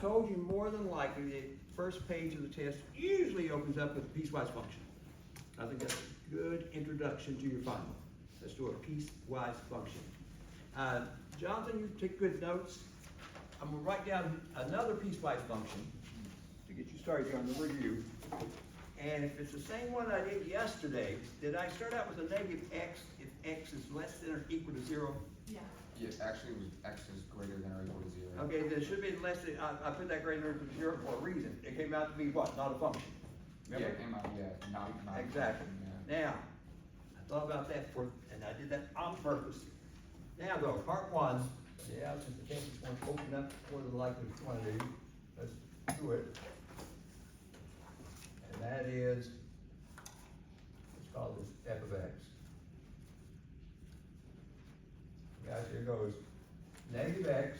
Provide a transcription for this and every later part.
Told you more than likely the first page of the test usually opens up with a piecewise function. I think that's a good introduction to your final. Let's do a piecewise function. Jonathan, you take good notes. I'm gonna write down another piecewise function to get you started here on the review. And if it's the same one I did yesterday, did I start out with a negative x if x is less than or equal to 0? Yeah. Yeah, actually, it was x is greater than or equal to 0. Okay, then it should be less than, I put that greater than 0 for a reason. It came out to be what? Not a function. Yeah, Remember? it came out, yeah, not Exactly. Yeah. Now, I thought about that and I did that on purpose. Now though, part one, yeah, since the test is going to open up more than likely quantity, let's do it. And that is, let's call this f of x. Guys, here goes. Negative x,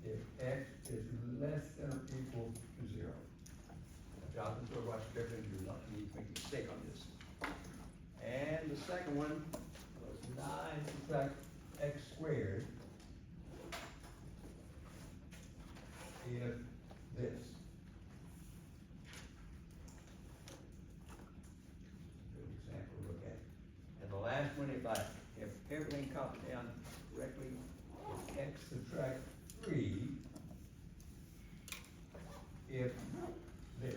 if x is less than or equal to 0. Jonathan's going to watch carefully, you do not need to make a mistake on this. And the second one was 9 subtract x squared if this. Good example to look at. And the last one, if everything copied down correctly, is x subtract 3 if this.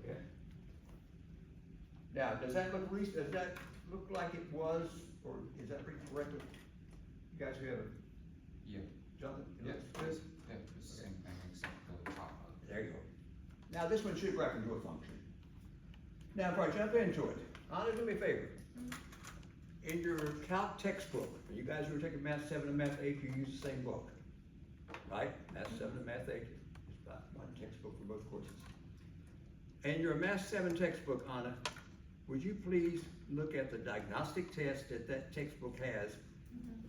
Okay. Now, does that look like it was, or is that reading correctly? You guys have it, Yeah, Jonathan? It yeah, looks good? yeah, it's the same thing except the top of it. There you go. Now, this one should wrap into a function. Now, before I jump into it, Anna, do me a favor. In your calc textbook, you guys who are taking Math 7 and Math 8, you use the same book, right? Math 7 and Math 8, it's about one textbook for both courses. In your Math 7 textbook, Anna, would you please look at the diagnostic test that textbook has?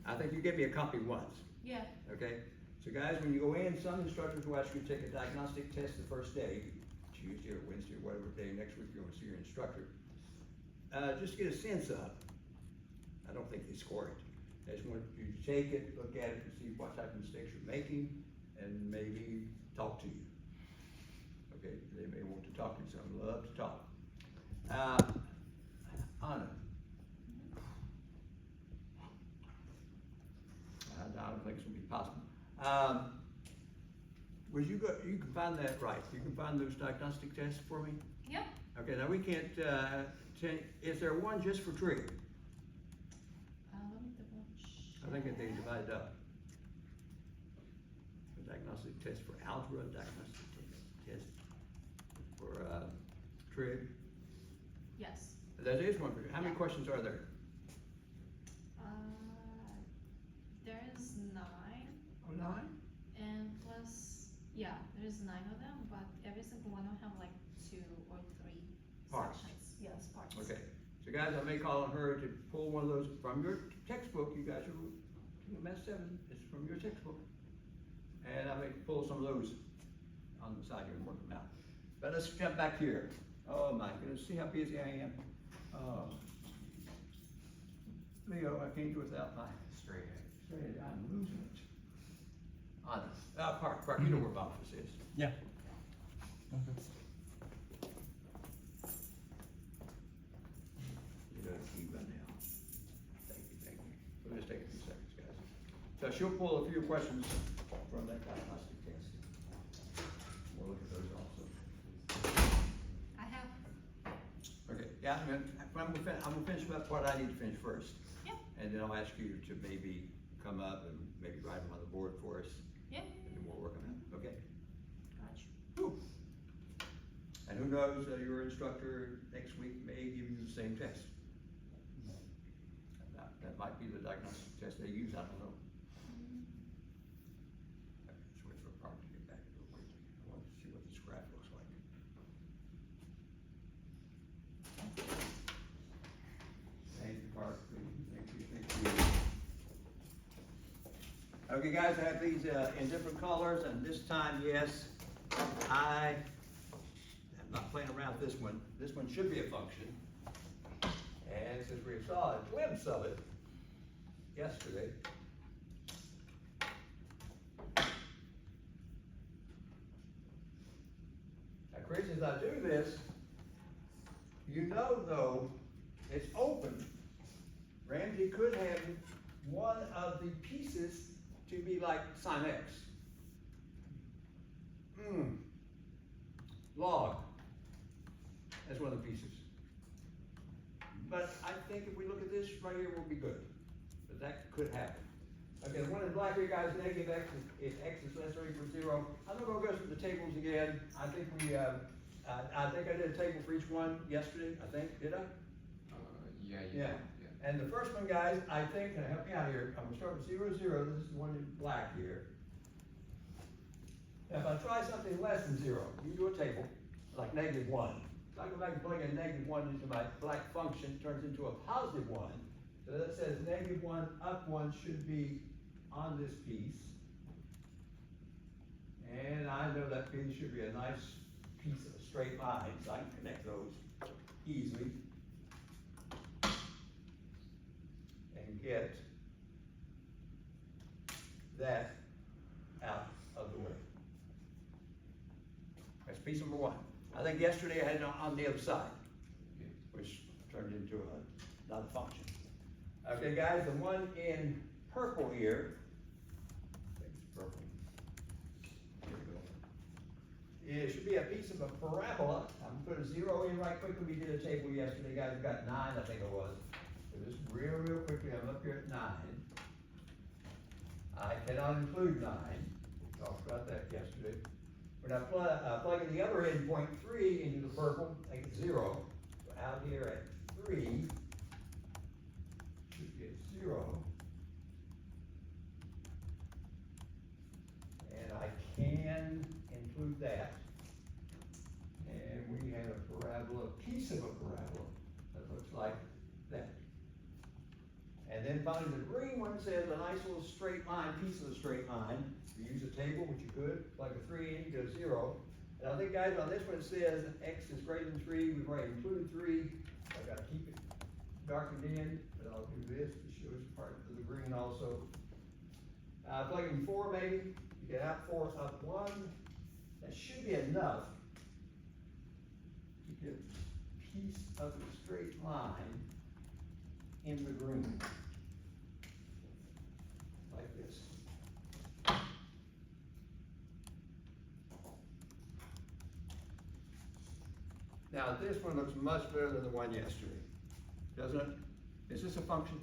I think you gave me a copy once. Yeah. Okay, so guys, when you go in, some instructors will ask you to take a diagnostic test the first day, Tuesday or Wednesday or whatever day next week you're going to see your instructor. Just to get a sense of, I don't think they score it. I just want you to take it, look at it, and see what type of mistakes you're making, and maybe talk to you. Okay, they may want to talk to you, so I love to talk. Anna. I don't think it's gonna be possible. You can find that right. You can find those diagnostic tests for me? Yep. Okay, now we can't, is there one just for trig? Let me double check. I think that they divided up. A diagnostic test for algebra, diagnostic test for, trig. Yes. That is one for, how many Yeah. questions are there? There is 9, Oh, 9? and plus, yeah, there is 9 of them, but every single one will have like 2 or 3 Parts. sections. Yes, parts. Okay, so guys, I may call on her to pull one of those from your textbook. You guys are, Math 7, it's from your textbook. And I may pull some of those on the side here and work them out. But let's jump back here. Oh my goodness, see how busy I am? Leo, I can't do without my Straight ahead. straight, I'm losing it. Park, you know where my office is. Yeah. You know the key right now. Thank you. We'll just take a few seconds, guys. So she'll pull a few questions from that diagnostic test. We'll look at those also. I have. Okay, yeah, I'm gonna finish up what I need to finish first. Yeah. And then I'll ask you to maybe come up and maybe write them on the board for us, Yeah. and then we'll work on it, okay? Gotcha. Whew. And who knows, your instructor next week may give you the same test. That might be the diagnostic test they use, I don't know. Just wait for Park to get back real quickly. I want to see what this graph looks like. Thank you, Park. Thank you. Okay, guys, I have these in different colors, and this time, yes, I'm not playing around with this one. This one should be a function. And since we saw a glimpse of it, yesterday. Now, Chris, as I do this, you know though, it's open. Ramsey could have one of the pieces to be like sin X. Log. That's one of the pieces. But I think if we look at this right here, we'll be good. But that could happen. Okay, the one in black here, guys, negative x is x is less or equal to 0. I'm not gonna go through the tables again. I think I did a table for each one yesterday, I think, did I? Yeah, Yeah. And the first one, guys, I think, can I help me out here? I'm gonna start with 0, 0. This is the one in black here. Now, if I try something less than 0, you do a table, like negative 1. So I go back and plug in negative 1 into my black function, turns into a positive 1. So that says negative 1 up 1 should be on this piece. And I know that piece should be a nice piece of a straight line, so I can connect those easily. And get that out of the way. That's piece number 1. I think yesterday I had it on the other side, which turned into another function. Okay, guys, the one in purple here, I think it's purple. Here we go. It should be a piece of a parabola. I'm gonna put a 0 in right quickly. We did a table yesterday, guys. We got 9, I think it was. So just real quickly, I'm up here at 9. I cannot include 9. We talked about that yesterday. When I plug in the other end, 0.3 into the purple, make it 0. So out here at 3, should be at 0. And I can include that. And we have a parabola, a piece of a parabola that looks like that. And then finally, the green one says a nice little straight line, piece of a straight line. You use a table, which you could, plug a 3 in, you go 0. And I think, guys, on this one it says x is greater than 3. We've already included 3. I've got to keep it darkened in, but I'll do this to show us part of the green also. Plug in 4 maybe. You get out 4 up 1. That should be enough to get a piece of a straight line in the green. Like this. Now, this one looks much better than the one yesterday, doesn't it? Is this a function?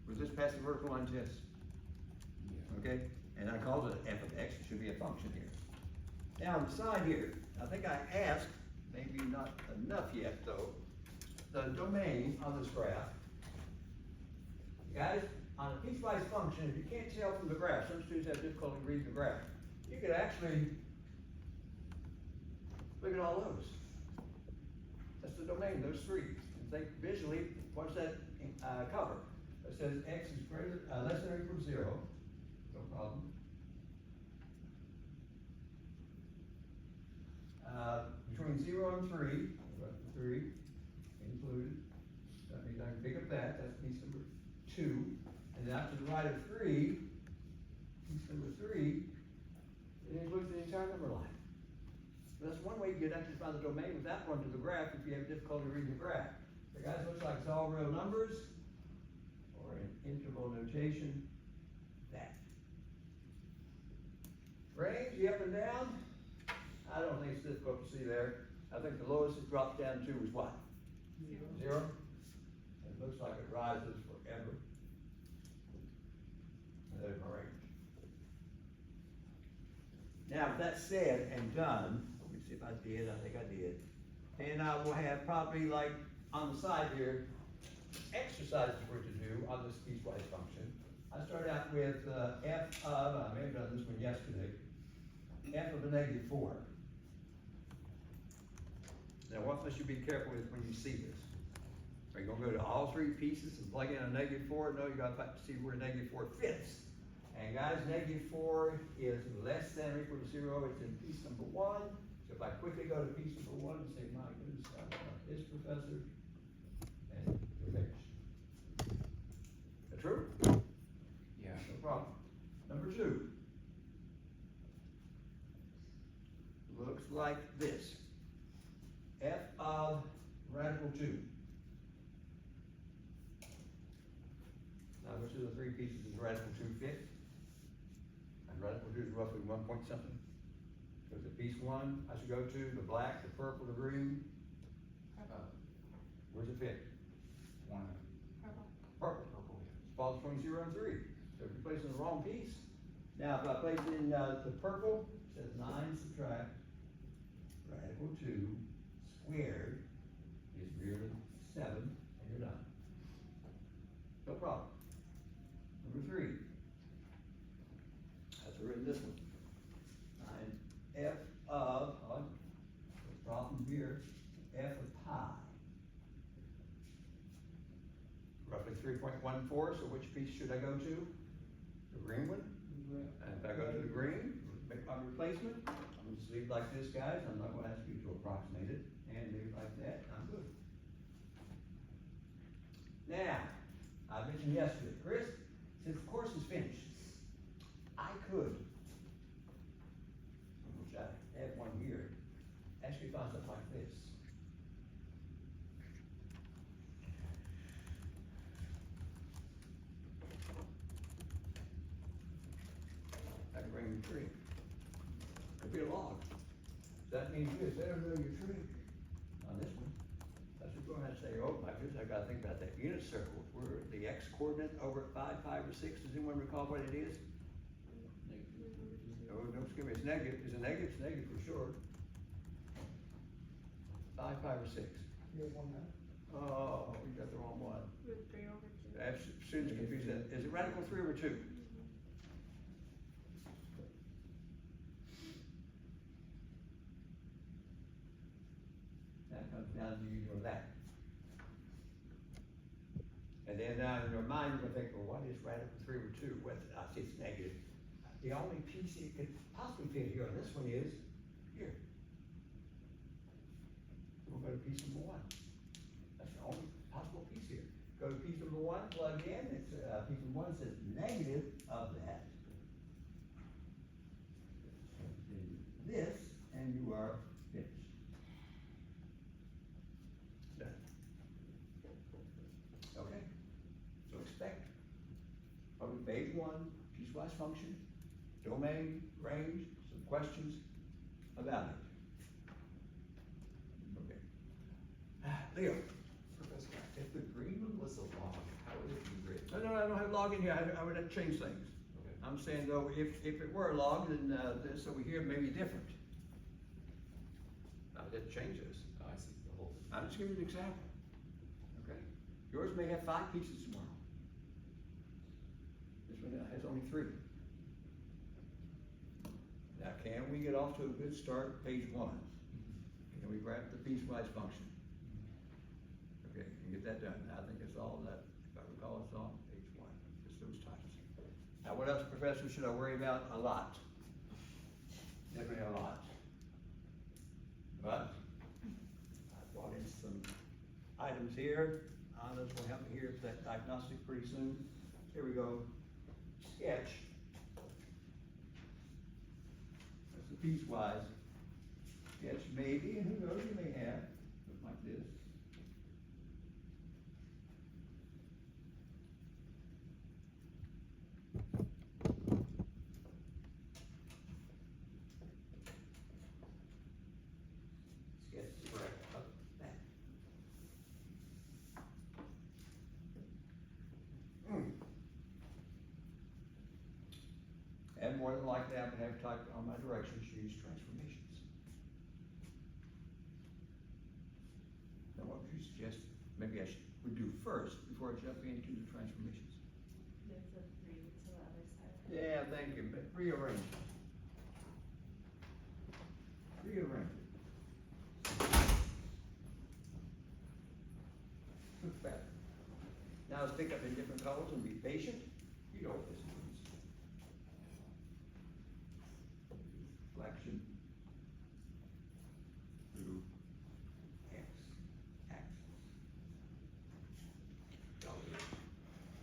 Was this pass the vertical line test? Yeah. Okay, and I called it f of x, it should be a function here. Now, on the side here, I think I asked, maybe not enough yet though, the domain on this graph. Guys, on a piecewise function, if you can't tell from the graph, some students have difficulty reading the graph, you could actually look at all those. That's the domain, those 3. And think visually, what's that cover? It says x is less than or equal to 0, no problem. Between 0 and 3, 3 included. That means I can pick up that, that's piece number 2. And then out to the right of 3, piece number 3, it includes the entire number line. So that's one way you could actually find the domain without going to the graph if you have difficulty reading the graph. The guys, looks like it's all real numbers, or in interval notation, that. Range, the up and down, I don't think it's difficult to see there. I think the lowest it drops down to is what? 0. It looks like it rises forever. And there's my range. Now, with that said and done, let me see if I did, I think I did. And I will have probably like on the side here, exercises for to do on this piecewise function. I start out with f of, I may have done this one yesterday, f of a negative 4. Now, what must you be careful with when you see this? Are you gonna go to all 3 pieces and plug in a negative 4? No, you gotta see where negative 4 fits. And guys, negative 4 is less than or equal to 0. It's in piece number 1. So if I quickly go to piece number 1 and say, my goodness, I'm like this professor, and we're finished. True? problem. Number two. Looks like this. F of radical two. Now, which of the three pieces is radical two fit? And radical two is roughly 1 point something. So the piece one I should go to, the black, the purple, the green. Where's it fit? One. Purple. Purple. Purple, yeah. Falls between 0 and 3. So if you place in the wrong piece. Now, if I place in the purple, it says 9 subtract radical 2 squared is merely 7, and you're done. No problem. Number 3. That's written this one. 9 f of, the problem here, f of pi. Roughly 3.14, so which piece should I go to? The green one? And if I go to the green, make my replacement, I'm gonna just leave it like this, guys, I'm not gonna ask you to approximate it, and leave it like that, I'm good. Now, I mentioned yesterday, Chris, since the course is finished, I could, which I have one here, ask you to find something like this. I can bring your tree. Could be a log. That means this, they don't know your tree. On this one, that's what you're gonna have to say, oh my goodness, I gotta think about that unit circle, where the x coordinate over at 5, 5, or 6, does anyone recall what it is? Oh, don't give me, it's negative, it's a negative, it's negative for sure. 5, 5, or 6. Oh, you got the wrong one. Root 3 over 2. That's, students confuse that, is it radical 3 over 2? That comes down to you know that. And then now in your mind, you're gonna think, well, what is radical 3 over 2? Well, I see it's negative. The only piece it could possibly fit here on this one is here. We'll go to piece number 1. That's the only possible piece here. Go to piece number 1, plug in, it's, piece number 1 says negative of that. This, and you are finished. Done. Okay, so expect probably phase 1, piecewise function, domain, range, some questions about it. Okay. Leo. Professor, if the green one was a log, how would it be written? No, I don't have log in here, I would have to change things. Okay. I'm saying though, if it were a log, then, this over here may be different. I would have to change this. Oh, I see, the whole. I'm just giving you an example, okay? Yours may have 5 pieces tomorrow. This one has only 3. Now, can we get off to a good start, page 1? Can we grab the piecewise function? Okay, can get that done. I think it's all that, if I recall, it's on page 1, just those types. Now, what else, Professor, should I worry about? A lot. Definitely a lot. But I brought in some items here. Anna's will help me here with that diagnostic pretty soon. Here we go. Sketch. That's the piecewise. Sketch maybe, and who knows, you may have, something like this. Sketch right up that. And more than likely, I would have typed on my directions, use transformations. Now, what would you suggest? Maybe would do first before I jump into the transformations. There's a 3 to the other side. Yeah, thank you, but rearrange. Rearrange. Look better. Now let's pick up in different colors and be patient. You know what this means. Flexion through x-axis.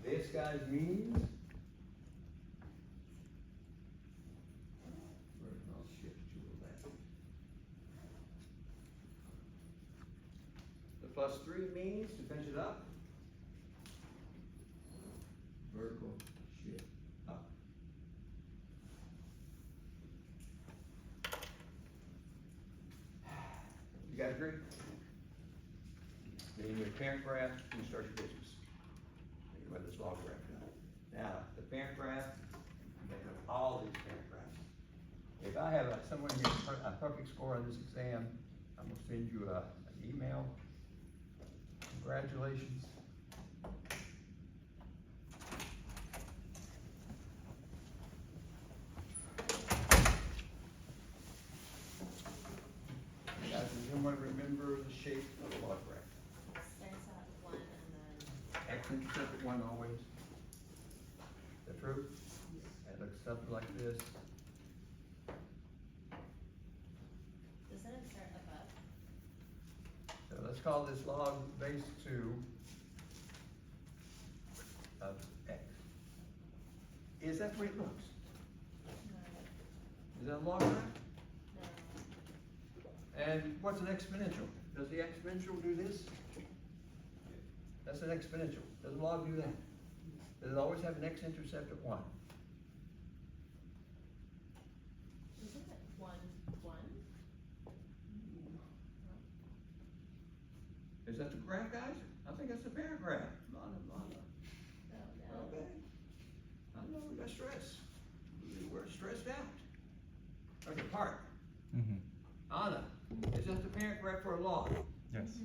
This, guys, means plus 3 means, to finish it up, vertical shift up. You guys agree? Then your parent graph, you start your business. Think about this log graph now. Now, the parent graph, make up all these parent graphs. If I have someone here, a perfect score on this exam, I'm gonna send you an email. Congratulations. Guys, does anyone remember the shape of a log graph? Starts at 1 and then. X-intercept at 1 always. Is that true? It looks something like this. Doesn't it start above? So let's call this log base 2 of X. Is that the way it looks? No. Is that a log graph? No. And what's an exponential? Does the exponential do this? That's an exponential. Does a log do that? Does it always have an x-intercept at 1? Isn't it 1, 1? Is that the graph, guys? I think that's the parent graph. Lana. Oh, no. Okay. I know, we got stress. We're stressed out. Okay, Park. Anna, is that the parent graph for a log? Yes.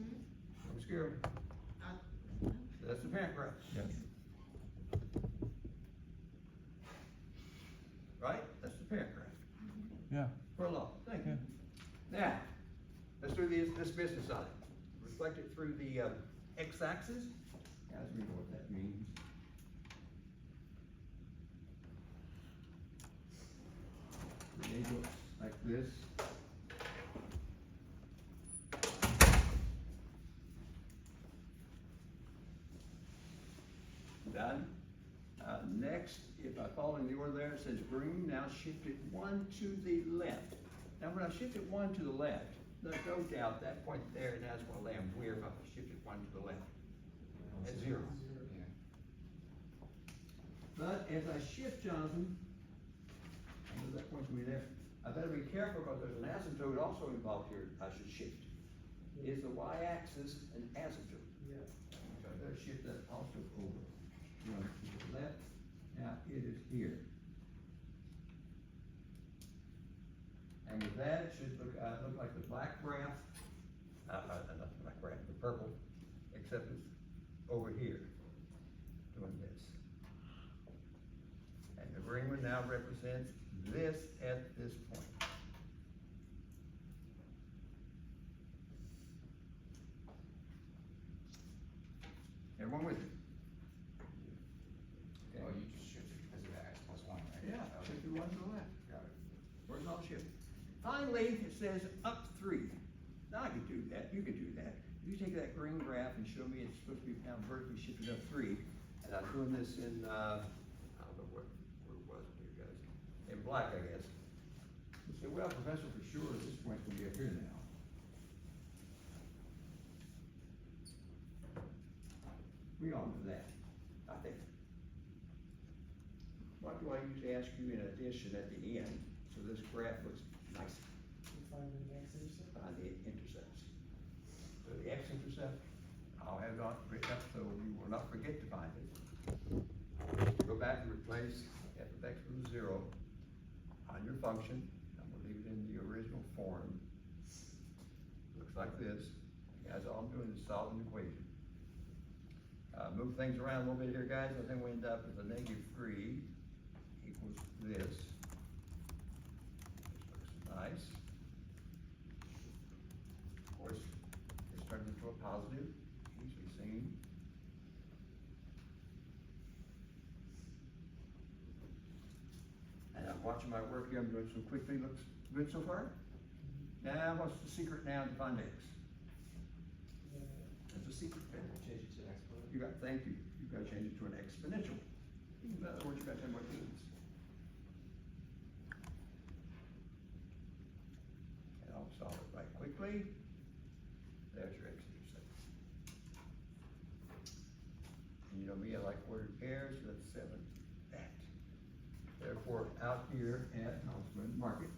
I'm scared. That's the parent graph, Yes. right? That's the parent graph Yeah. for a log. Thank you. Now, let's do this business side. Reflect it through the x-axis. Guys, we know what that means. It looks like this. Done. Next, if I follow in the order there, it says green, now shift it 1 to the left. Now when I shift it 1 to the left, there's no doubt that point there, now it's gonna land weird if I shift it 1 to the left. At 0. Yeah. But as I shift, Jonathan, I know that point's gonna be there, I better be careful because there's an asymptote also involved here I should shift. Is the y-axis an asymptote? Yeah. So I better shift that also over. 1 to the left, now it is here. And with that, it should look like the black graph, not the black graph, the purple, except it's over here, doing this. And the green one now represents this at this point. Everyone with me? Oh, you just shifted because of the X plus 1, right? Yeah, Okay. shift it 1 to the left. Got it. Where's all shift? Finally, it says up 3. Now I could do that, you could do that. If you take that green graph and show me it's supposed to be now vertically shifted up 3, and I'm doing this in, I don't know where it was here, guys, in black, I guess. You say, well, Professor, for sure, this point can be up here now. We all know that, I think. What do I usually ask you in addition at the end, so this graph looks nice? Find the x-intercept. Find the intercepts. So the x-intercept, I'll have it on written up so you will not forget to find it. Go back and replace f of x with 0 on your function. I'm gonna leave it in the original form. Looks like this. Guys, all I'm doing is solving the equation. Move things around a little bit here, guys. I think we end up with a -3 equals this. This looks nice. Of course, this turns into a positive, easily seen. And I'm watching my work here, I'm doing some quickly, looks good so far? Now, what's the secret now to find x? There's a secret there. Change it to an exponent. You got, thank you, you gotta change it to an exponential. In other words, you gotta tell me what it means. And I'll solve it right quickly. There's your x-intercept. therefore, out here at Osborne Market.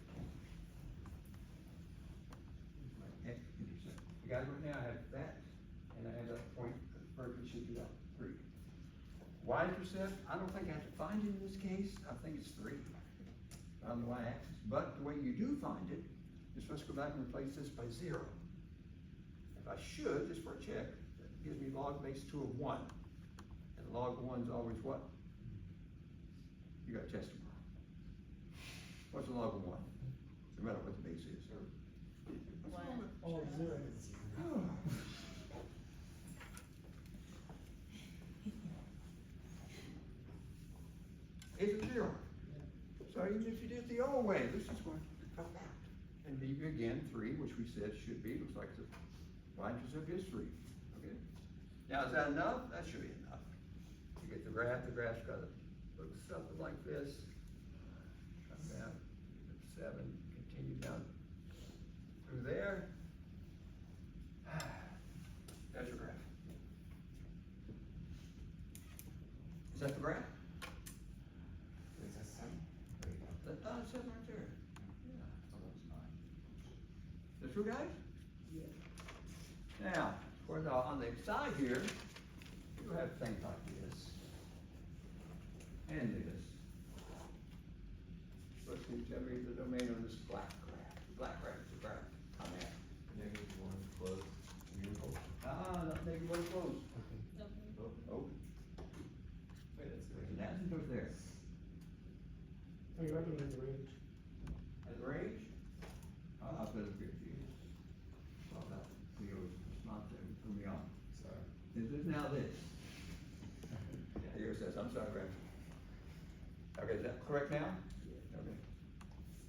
My X intercept. You guys, right now, I have that, and I have that point, vertical should be out three. Y-intercept, I don't think I have to find it in this case, I think it's three on the y-axis, but the way you do find it, you're supposed to go back and replace this by zero. If I should, just for a check, that gives me log base 2 of 1, and log 1 is always what? You gotta test tomorrow. What's the log of 1? No matter what the base is. One. Oh, zero. It's a zero. So even if you did it the old way, this is going to come out. And leave you again 3, which we said should be, looks like the y-intercept is 3, okay? Now, is that enough? That should be enough. You get the graph's gotta look something like this. Come down, 7, continue down through there. There's your graph. Is that the graph? Is that 7? That, it says right there. Yeah. Oh, that was 9. The true guys? Yeah. Now, for the, on the side here, you have things like this. And this. Let's see, tell me the domain of this black graph. Black graph is the graph I'm at. Negative 1 close. Beautiful. Not negative 1 close. Okay. Oh, Wait, that's there's an the asymptote there. Oh, you're right in the range. At the range? I'll put it here to you. Well, that Leo's response there threw me off. Sorry. This is now this. Leo says, I'm sorry, Graham. Okay, is that correct now? Okay.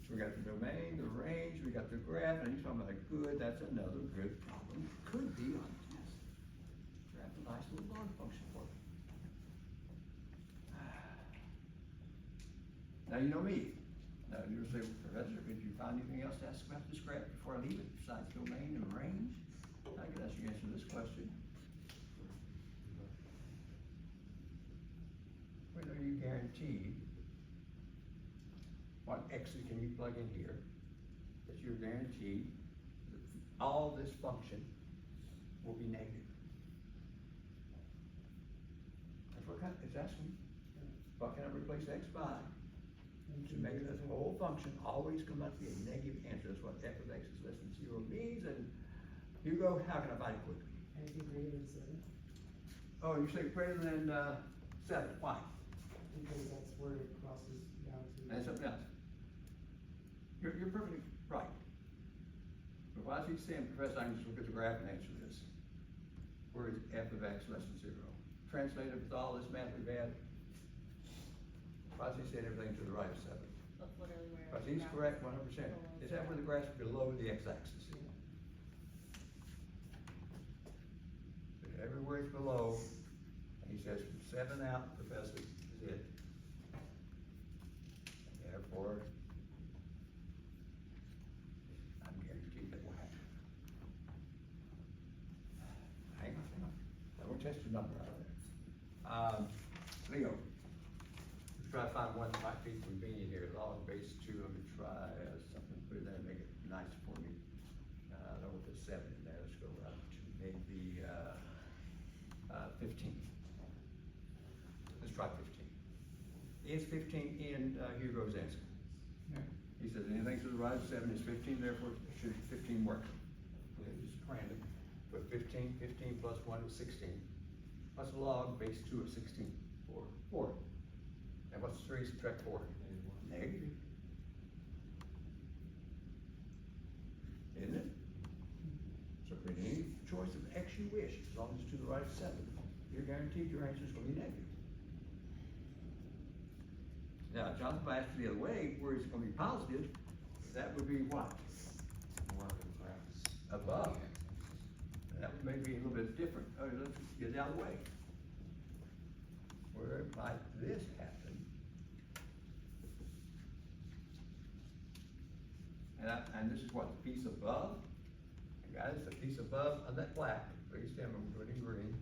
So we got the domain, the range, we got the graph, and he's talking about good, that's another good problem. Could be on test. Graph a nice little log function for you. Now you know me. Now you'll say, Professor, did you find anything else to ask about this graph before I leave it, besides domain and range? I can ask you answer this question. When are you guaranteed, what x's can you plug in here, that you're guaranteed that all this function will be negative? That's what it's asking. What can I replace x by? To make this whole function always come out to be a negative answer. That's what f of x is less than 0 means. And Hugo, how can I find it quickly? Anything greater than 7, Oh, you say greater than 7. Why? because that's where it crosses down to. And something else. You're perfectly right. But why is he saying, Professor, I can just look at the graph and answer this? Where is f of x less than 0? Translate it with all this math we've had. Why is he saying everything to the right of 7? That's literally where. Because he's graph correct is 100%. below Is that zero. where the graph's below the x-axis? Everywhere it's below, and he says from 7 out, Professor, is it. Therefore, I'm guaranteed that will happen. Hang on. I will test your number out of there. Leo, let's try to find one that might be convenient here. Log base 2, let me try something, put it there, make it nice for me. I don't want the 7 in there, let's go out to maybe, 15. Let's try 15. Is 15 in Hugo's answer? He says anything to the right of 7 is 15, therefore should 15 work? Okay, just random. Put 15, 15 plus 1 is 16. What's log base 2 of 16? 4. And what's 3 subtract 4? Negative. Isn't it? So for any choice of x you wish, as long as it's to the right of 7, you're guaranteed your answer is going to be negative. Now, John's biased the other way, where it's going to be positive, that would be what? More of the graphs. Above. That may be a little bit different. Oh, let's get it out of the way. Where might this happen? And this is what, the piece above? And guys, the piece above on that black, please stand, I'm going in green.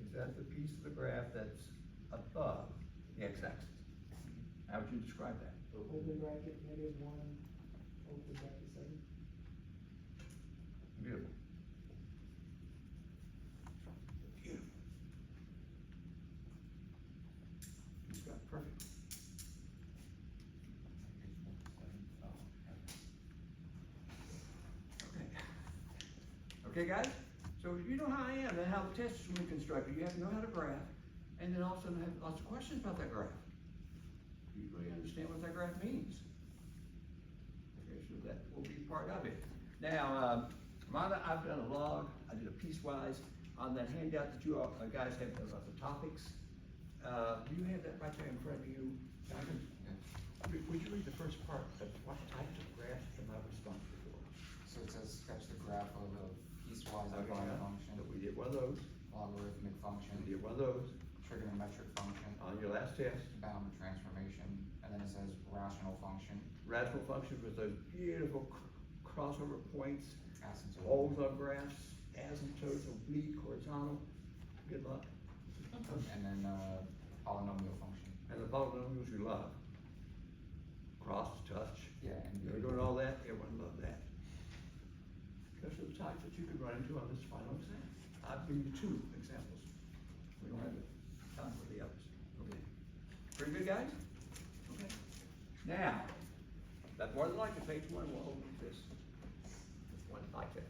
Is that the piece of the graph that's above the x-axis? How would you describe that? Open bracket, -1, open bracket 7. Beautiful. Beautiful. He's got it perfect. Okay. Okay, guys? So you know how I am, and how the test is being constructed. You have to know how to graph, and then also have lots of questions about that graph. Do you really understand what that graph means? Okay, so that will be part of it. Now, Rhonda, I've done a log, I did a piecewise on that handout that you all, guys have about the topics. Do you have that right there in front of you? Jonathan? Would you read the first part of what types of graphs am I responsible for? So it says sketch the graph of a piecewise Okay, defined function, so we did one of those, logarithmic function, we did one of those, trigonometric function, on your last test. bound transformation, and then it says rational function, Rational function with those beautiful crossover points, asymptote. holes on graphs, asymptotes, oblique, horizontal. Good luck. And then polynomial function. And the polynomials you love. Cross, touch. Yeah, and You're doing all that, everyone loved that. Those are the types that you could run into on this final exam. I've given you 2 examples. We don't have the time for the others. Okay. Pretty good, guys? Okay. Now, that's more than likely page 1 will hold this. One like that.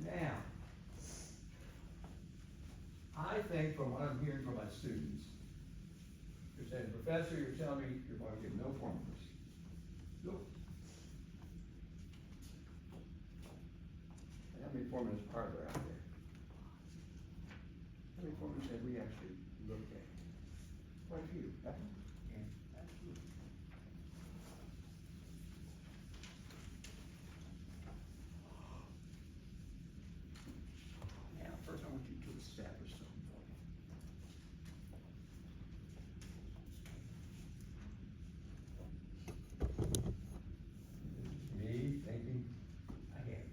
Now, I think from what I'm hearing from my students, you're saying, Professor, you're telling me you're going to give no formulas. No. And how many formulas are there out there? How many formulas have we actually looked at? Quite a few, haven't we? Yeah, absolutely. Now, first I want you to establish something for me. Me thinking ahead.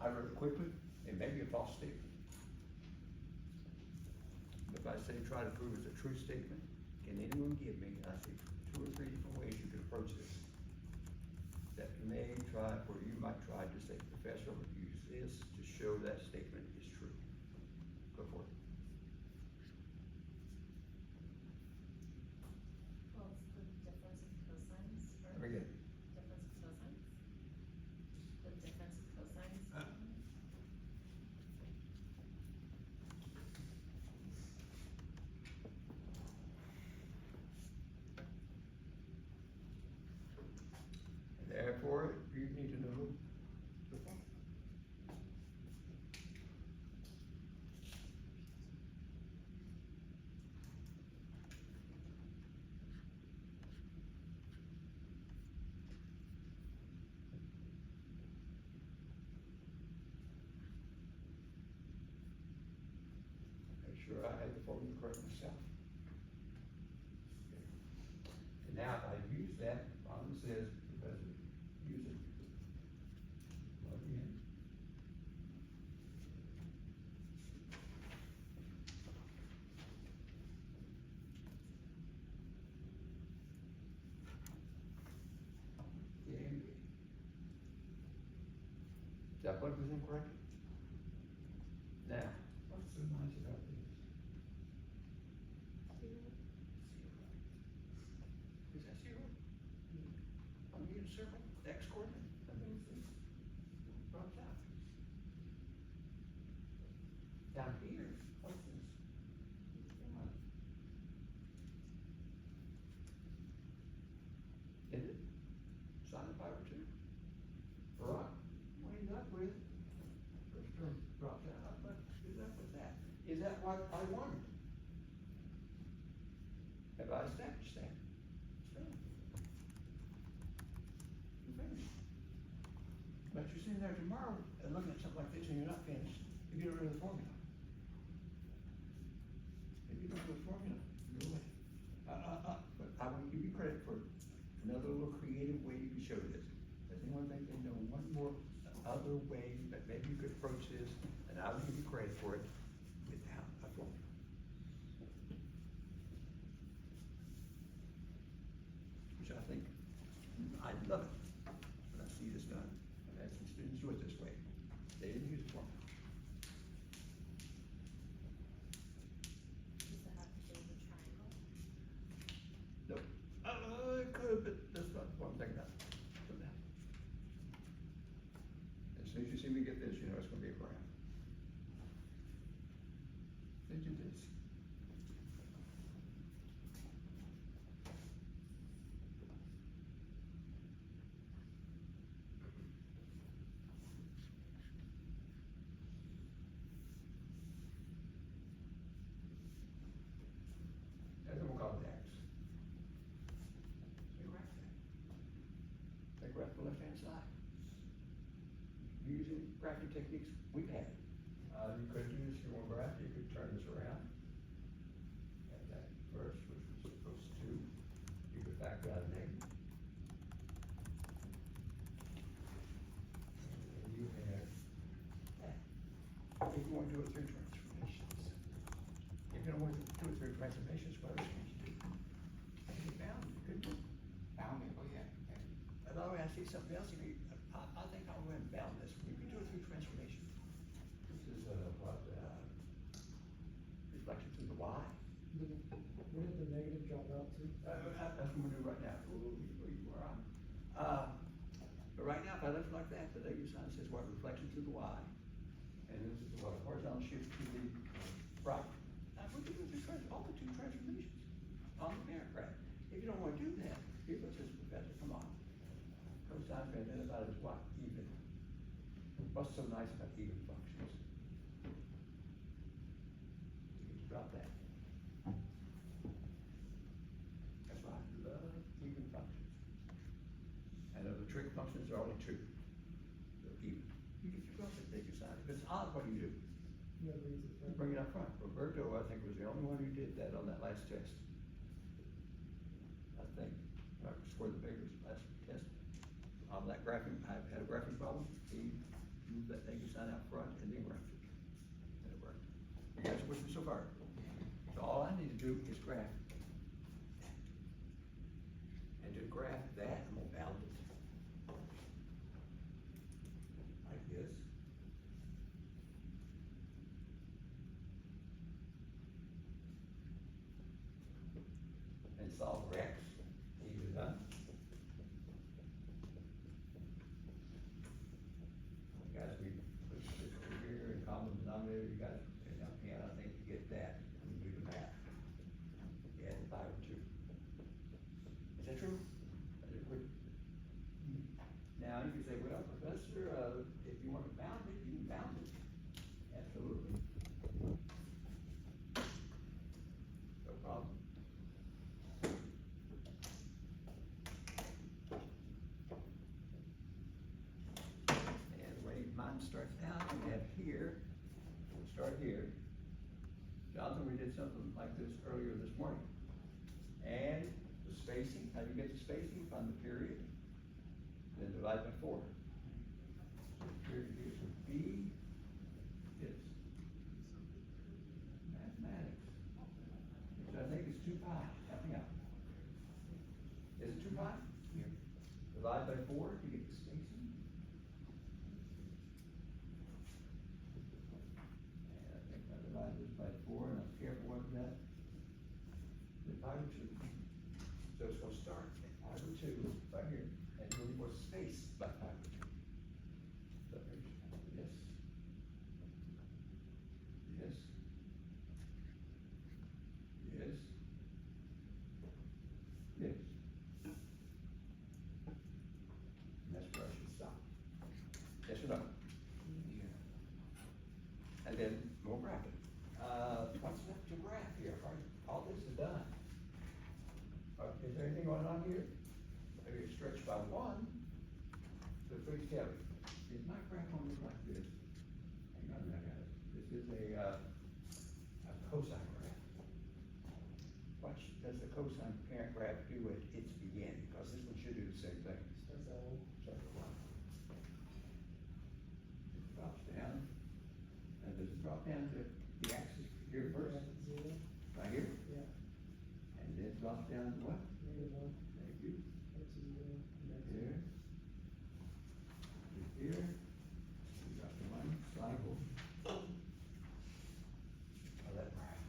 I wrote quickly, it may be a false statement. If I say try to prove it's a true statement, can anyone give me, I think, 2 or 3 different ways you could approach this? That you may try, or you might try to say, Professor, I'm gonna use this to show that statement is true. Go for it. Well, it's the difference of cosines, or Very good. difference of cosines? The difference of cosines? Therefore, you need to know the formula. Make sure I had the formula correct myself. Okay. And now if I use that, Ron says, Professor, use it. Plug in. Hit enter. Did I plug this in correctly? Now, what's so nice about this? Is that 0? I'm using circle, X coordinate, that means this drops out. Down here, what's this? 1. Is it? Sine of pi over 2? Right. What end up with, first term drops out, but end up with that. Is that what I wanted? Have I established that? It's done. You're finished. But you're sitting there tomorrow and looking at something like this and you're not finished, you get rid of the formula. formula, go ahead. But I will give you credit for another little creative way you can show this. Does anyone think they know one more other way that maybe you could approach this, and I will give you credit for it without a formula? Which I think, I love it when I see this done. I've had some students do it this way. They didn't use a formula. Does it have to do with the triangle? Nope. It could, but that's not what I'm thinking of. As soon as you see me get this, you know it's gonna be a graph. Then do this. And then we'll call it X. They graph that. They graph the left-hand side. Using graphing techniques we've had. You could do this, if you want to graph, you could turn this around. At that first, which was supposed to, you could factor out a negative. And you have that. If you want to do it through transformations. If you don't want to do it through transformations, what else can you do? You found it, couldn't you? Bounding, oh yeah, yeah. And I see something else, if you, I think I'll go ahead and bound this, you can do it through transformation. This is, reflection through the Y. Where did the negative drop out to? That's what we're doing right now. Where I'm. But right now, if I left it like that, the negative sign says what, reflection through the Y. And this is what, horizontal shift to the right. Now, we're doing all the two transformations on the paragraph. If you don't wanna do that, here's what says, Professor, come on. Cosine been identified as what? Even. What's so nice about even functions? You can drop that. That's why I love even functions. And of the trig functions, there are only two. They're even. You get your cross and take your side. If it's odd, what do? You have reason You for bring it up front. Roberto, I think, was the only one who did that on that last test. I think, Dr. Square the Baker's last test. On that graphing, I had a graphing problem, he moved that negative sign out front and then graphed it. And it worked. You guys are with me so far? So all I need to do is graph. And to graph that, I'm gonna bound it. Like this. And solve for X, easy done. You guys, we put this over here in common denominator, you guys, and I think you get that, when you do the math. You add 5 and 2. Is that true? Is it quick? Now, you can say, well, Professor, if you want to bound it, you can bound it. Absolutely. No problem. And the way mine starts out, we have here, we'll start here. Jonathan, we did something like this earlier this morning. And the spacing, how do you get the spacing? Find the period, then divide by 4. So the period here would be this. Mathematics. So I think it's 2 pi, help me out. Is it 2 pi? Yeah. Divide by 4 to get the spacing. And I think I divide this by 4, and I'm careful with that. Then pi over 2. So it's gonna start at pi over 2, right here, and really more space by pi over 2. So there's this. This. This. This. And that's where I should stop. Yes or no? Yeah. And then more graphing. What's left to graph here? All this is done. Is there anything going on here? Maybe it's stretched by 1. So please tell me, is my graph going to look like this? Hang on, I got it. This is a cosine graph. cosine parent graph do at its beginning? Because this one should do the same thing. Starts at O. Starts at one. It drops down, and does it drop down to the axis here first, Yeah, 0, right here? yeah, And then it drops down to what? -1, Thank you. that's 0, and that's Here. Here. We got the one cycle. Oh, that graph.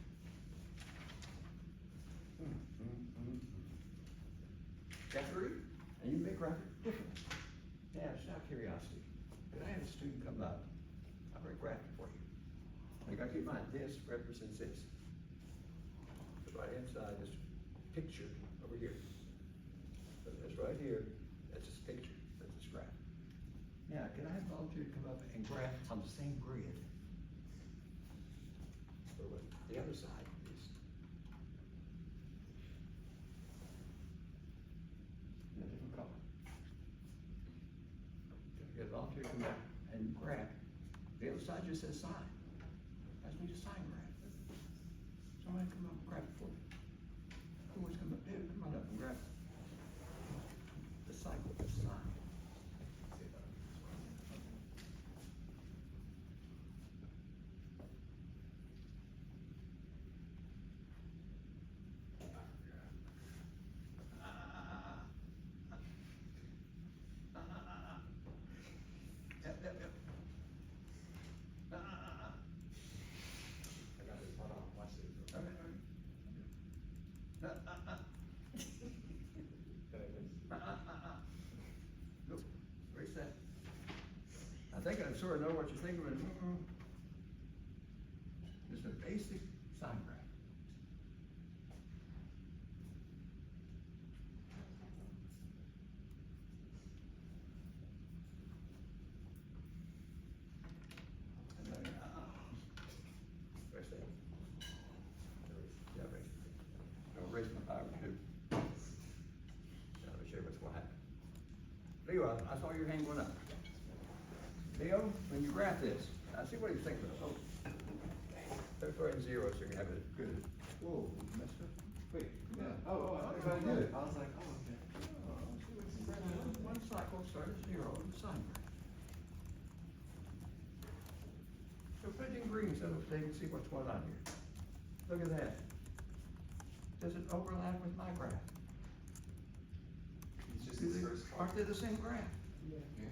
Got three? And you may graph it differently. Now, it's out of curiosity. Could I have a student come up? I'll bring graph it for you. You gotta keep in mind, this represents this. The right hand side is picture over here. So that's right here, that's this picture, that's this graph. Now, can I have a volunteer to come up and graph on the same grid? So what the other side is. In a different color. Get a volunteer to come up and graph. The other side just says sign. I just need a sign graph. Somebody come up and grab it for me. Who wants to come up? David, come on up and grab it. The cycle, the sign. Yep. I got this, hold on, watch this. Okay, okay. Did I miss? Nope, erase that. I think I sort of know what you're thinking, but just a basic sign graph. And then, erase that. Yeah, erase it. Don't erase my power too. Let me show you what's going to happen. Leo, I saw your hand going up. Leo, when you graph this, I see what he's thinking of. Oh. Let's throw in zero so you can have it good. Whoa, you messed up. Wait, Yeah, I think I did it, I was like, oh, okay. One cycle start at zero and sign graph. So put it in green so that they can see what's going on here. Look at that. Does it overlap with my graph? It's just his first call. Aren't they the same graph? yeah. Yeah.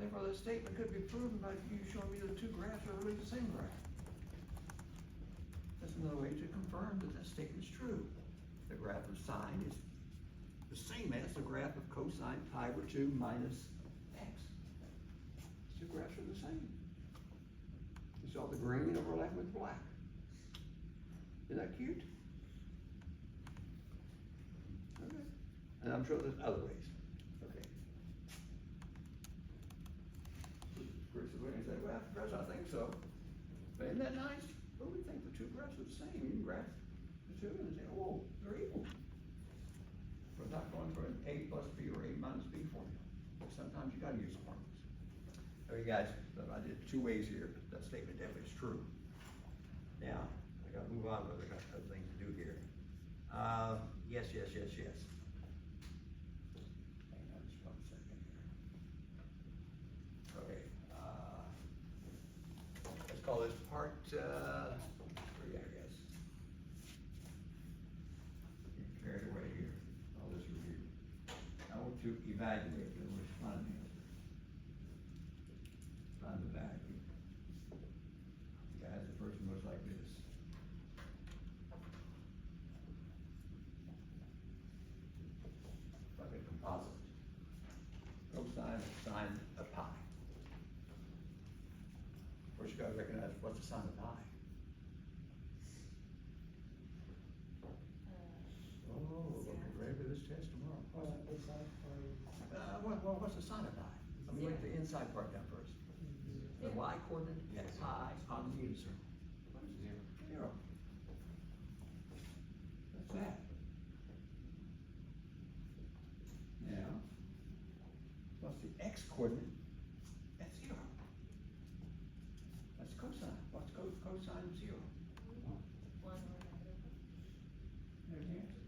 Therefore, the statement could be proven by you showing me the two graphs are really the same graph. That's another way to confirm that that statement's true. The graph of sine is the same as the graph of cosine pi over 2 minus x. These two graphs are the same. You saw the green overlapping with black. Isn't that cute? Okay. And I'm sure there's other ways. Okay. Chris is looking and say, well, Professor, I think so. But isn't that nice? Well, we think the two graphs are the same. You can graph the two and say, oh, they're equal. We're not going for an A plus B or A minus B formula. Sometimes you gotta use formulas. Okay, guys, so I did two ways here. That statement definitely is true. Now, I gotta move on, but I got other things to do here. Yes. Hang on just 1 second here. Okay, let's call this part, 3, I guess. Getting carried away here, all this review. I want to evaluate the responding. Find the value. Guys, the person looks like this. Like a composite. Cosine of sine of pi. First you gotta recognize what's the sine of pi. Oh, we'll get ready for this test tomorrow. The side part is What's the sine of pi? I'm gonna get the inside part down first. The y coordinate is pi on the unit circle. What is zero? Zero. That's that. Now, what's the x coordinate? That's zero. That's cosine. What's cosine of zero? 1 or negative. There's the answer.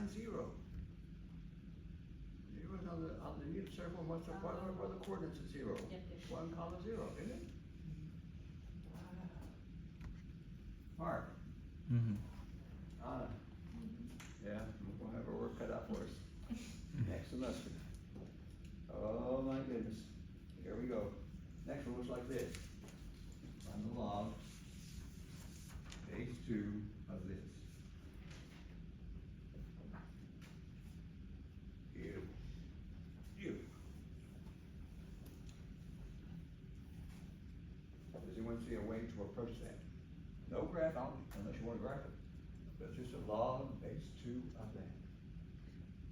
sign 0. 0 is on the unit circle, what's the, what are the coordinates of 0? Yep, yep. 1 comma 0, isn't it? Mark, Mm-hmm. Anna, yeah, we'll have our work cut out for us next semester. Oh my goodness, here we go. Next one looks like this. On the log, base 2 of this. You. Does anyone see a way to approach that? No graph on it, unless you want to graph it, but just a log base 2 of that.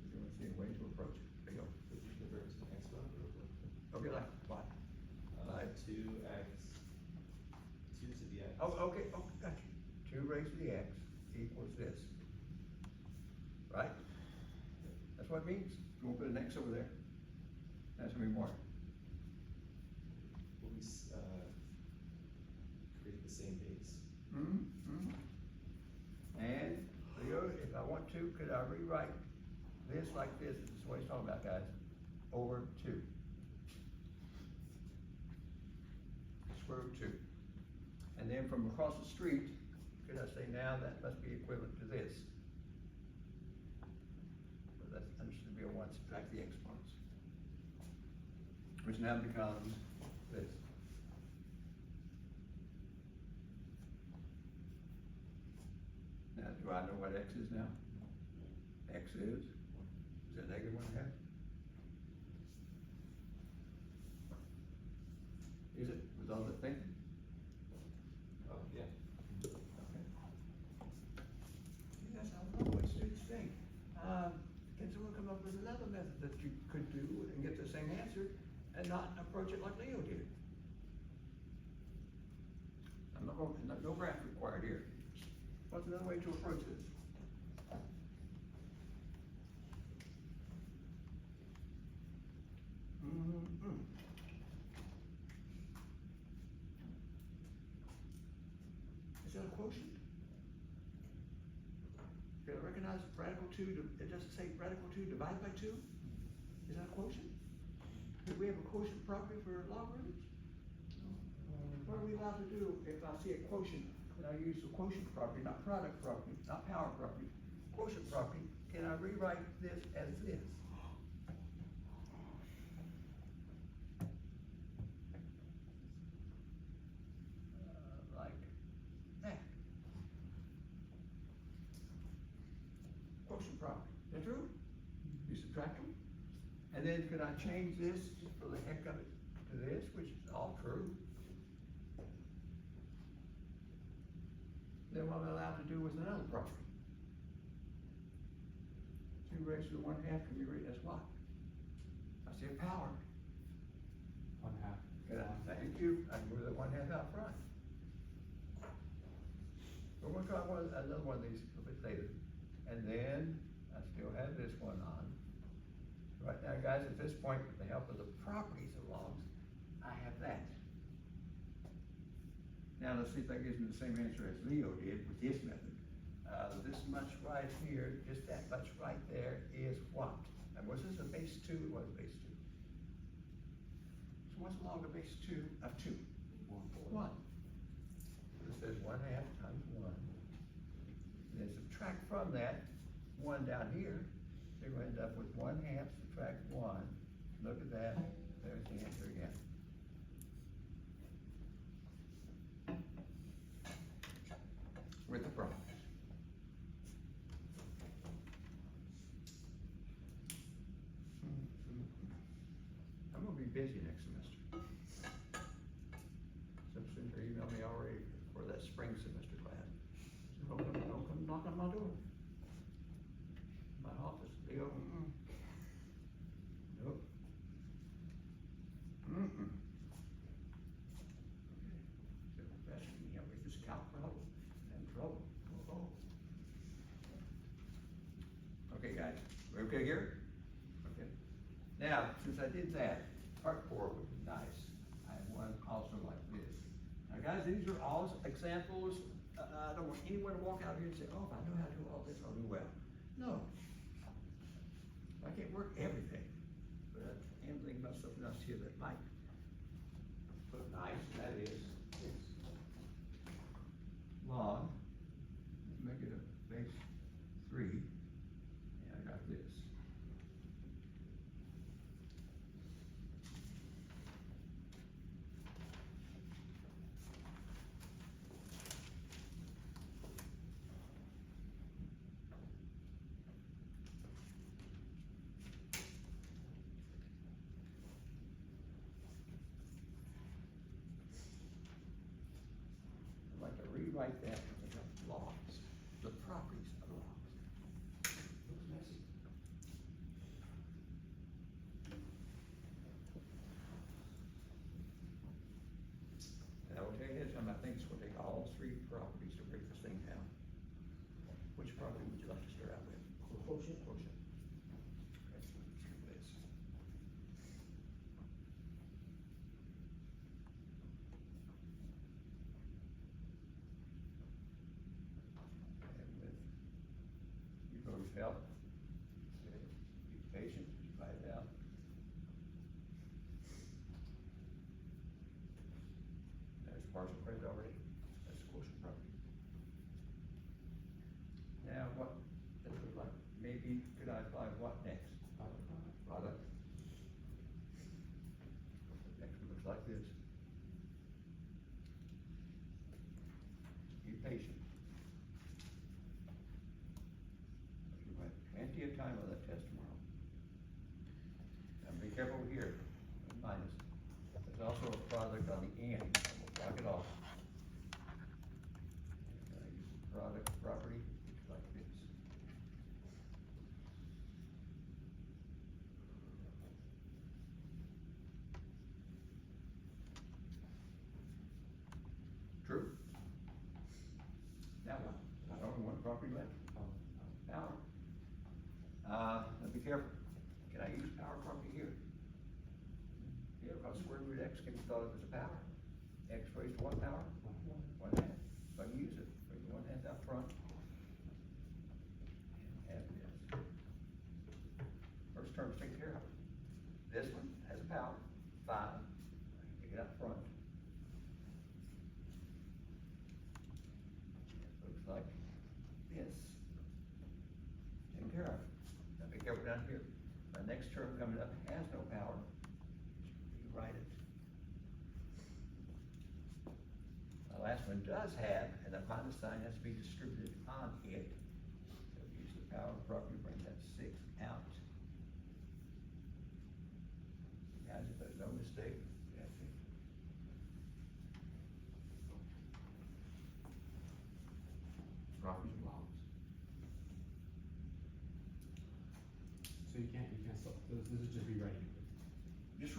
Does anyone see a way to approach it? There you go. Would you convert to an exponent or what? Okay, like what? Like- 2x, 2 to the x. Oh, okay, oh, gotcha. 2 raised to the x equals this. Right? That's what it means. You won't put an x over there. That's gonna be more. Will we, create the same base? Mm-hmm. And, Leo, if I want to, could I rewrite this like this? This is what he's talking about, guys. Over 2. Square root 2. And then from across the street, could I say now that must be equivalent to this? So that's understood to be a 1, subtract the exponents. Which now becomes this. Now, do I know what x is now? X is that negative 1/2? Is it, with all the thinking? Oh, yeah. Okay. Yes, I don't know what students think. Can someone come up with another method that you could do and get the same answer and not approach it like Leo did? I'm not going, no graph required here. What's another way to approach this? Mm-hmm. Is that a quotient? Can I recognize radical 2, it doesn't say radical 2 divided by 2? Is that a quotient? Do we have a quotient property for logarithms? What are we allowed to do if I see a quotient, and I use the quotient property, not product property, not power property, quotient property, can I rewrite this as this? Like that. Quotient property, is that true? You subtract them? And then could I change this just for the heck of it to this, which is all true? Then what I'm allowed to do with another property? 2 raised to the 1/2 can be written as what? I see a power. 1/2. Good, thank you, I can move the 1/2 out front. We're gonna try another one of these a little bit later. And then, I still have this one on. Right now, guys, at this point, with the help of the properties of logs, I have that. Now, let's see if that gives me the same answer as Leo did with his method. This much right here, just that much right there is what? And was this a base 2? It was base 2. So what's log of base 2 of 2? 1. This says 1/2 times 1. And then subtract from that 1 down here, so you're going to end up with 1/2 subtract 1. Look at that, there's the answer again. With the properties. I'm gonna be busy next semester. Some students are emailing me already for that spring semester class. So don't come knock on my door. My office, Leo, nope. Okay. So professor, can you help me with this calc problem? I'm in trouble. Oh. Okay, guys, we okay here? Okay. Now, since I did that, part 4 would be nice. I have one also like this. Now, guys, these are all examples. I don't want anyone to walk out here and say, oh, if I know how to do all this, I'll do well. No, rewrite that, the lots, the properties of lots. It was messy. And I will tell you this, I think it's gonna take all three properties to break this thing down. Which property would you like to start out with? Quotient. Quotient. Okay, let's do this. And with you folks' help, okay, be patient, just write it out. There's partial credit already, that's quotient property. Now, what does it look like? Maybe could I apply what next? Product. Next one looks like this. Be patient. You have plenty of time on that test tomorrow. And be careful here, minus. There's also a product on the end, we'll block it off. And I use the product property, which is like this. True? Now what? I only one property left. Power. Now be careful. Can I use power property here? Yeah, because square root x can be thought of as a power. X raised to what power? 1/2. So I can use it. Bring the 1/2 out front. And have this. First term's taken care of. This one has a power, 5. I can take it out front. Looks like this. Taken care of. Now be careful down here. The next term coming up has no power. Rewrite it. The last one does have, and the minus sign has to be distributed on it. So use the power property, bring that 6 out. Guys, if there's no mistake, that's it. Properties and lots. So you can't stop, this is just rewriting. Just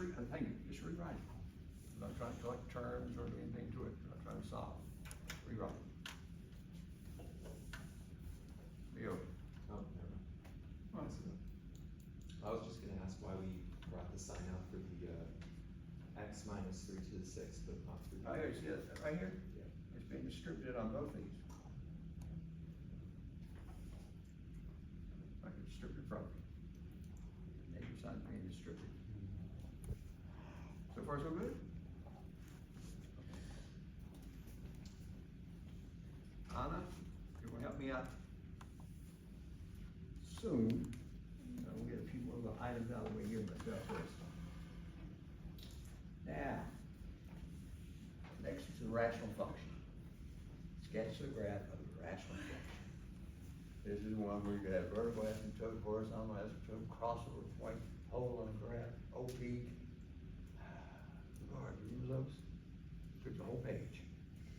just rewrite it. I'm not trying to collect terms or anything to it, I'm not trying to solve. Rewrite it. Leo, Oh, never mind. I was just gonna ask why we brought the sign out for the, x minus 3 to the 6, but not 3. right here, see that, right here? Yeah. It's being distributed on both these. Like a distributed property. Neighbor sign's being distributed. So far, so good? Anna, you will help me out soon. We'll get a few more little items out of the way here myself first. Now, next is the rational function. Sketch the graph of the rational function. This is one where you have vertical asymptote, horizontal asymptote, crossover, white hole on the graph, oblique. Lord, you remember those? Took the whole page.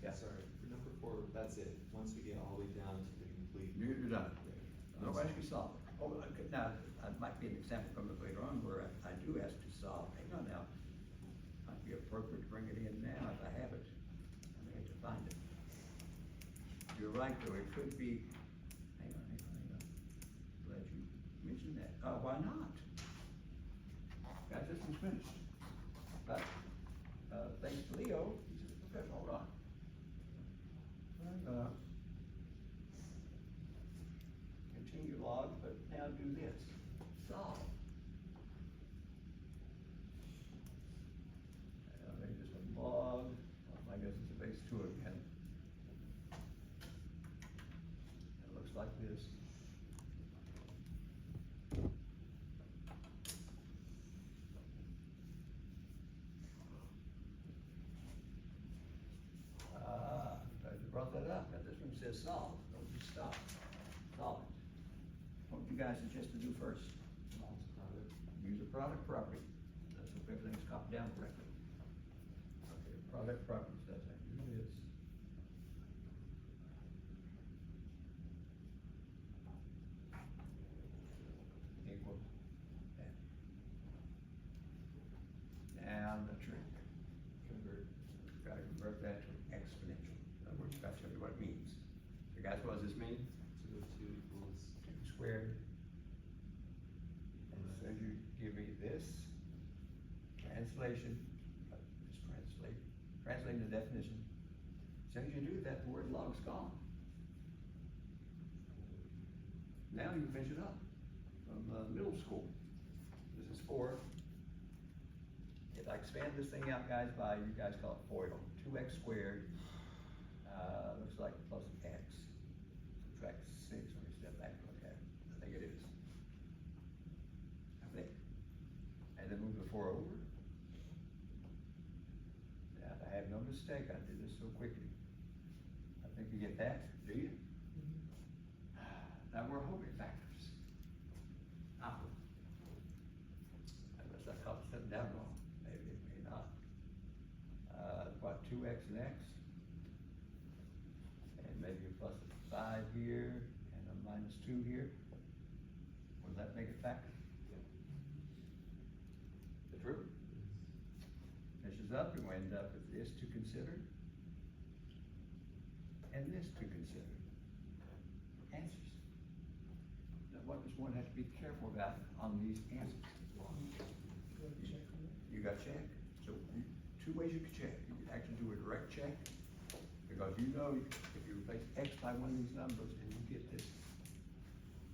Yeah. Sorry, for number 4, that's it. Once we get all the way down to the complete. You're done. Nobody can solve it. Oh, okay, now, that might be an example coming up later on where I do ask to solve. Hang on now. Might be appropriate to bring it in now if I have it. I may have to find it. You're right, though, it could be, hang on. Glad you mentioned that. Why not? Guys, this one's finished. But, thanks to Leo, he's a professional, hold on. Continue log, but now do this, solve. Maybe just a log, I guess it's a base 2 again. It looks like this. Glad you brought that up. Now this one says solve, don't just stop, solve it. What would you guys suggest to do first? Use a product property. Let's hope everything's copied down correctly. Okay, product properties, does that do this? squared. And so you give me this translation, just translating the definition. As soon as you do that, the word log's gone. Now you finish it up from middle school. This is 4. If I expand this thing out, guys, by, you guys call it FOIL, 2x squared, looks like plus x. Subtract 6, let me step back and look at it. I think it is. I think. And then move the 4 over. Now, if I have no mistake, I did this so quickly. I think you get that, do you? Now we're hoping factors. Unless I caught something down wrong, maybe, maybe not. What, 2x and x? And maybe a plus 5 here, and a minus 2 here. Will that make it factor? Is it true? Finishes up, and we end up with this to consider, and this to consider. Answers. Now, what does one have to be careful about on these answers? You got check. So, 2 ways you can check. You can actually do a direct check, because you know if you replace x by one of these numbers and you get this,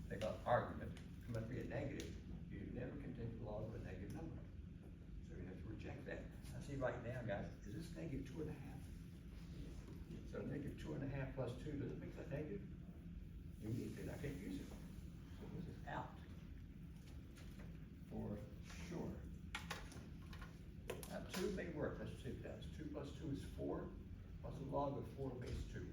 they got argument, come up to be a negative, you never can take the log of a negative number. So you have to reject that. I see right now, guys, is this negative 2.5? So negative 2.5 plus 2, does it make that negative? You need it, I can't use it. So this is out. For sure. Now 2 may work, let's see if it does. 2 plus 2 is 4, plus a log of 4 base 2.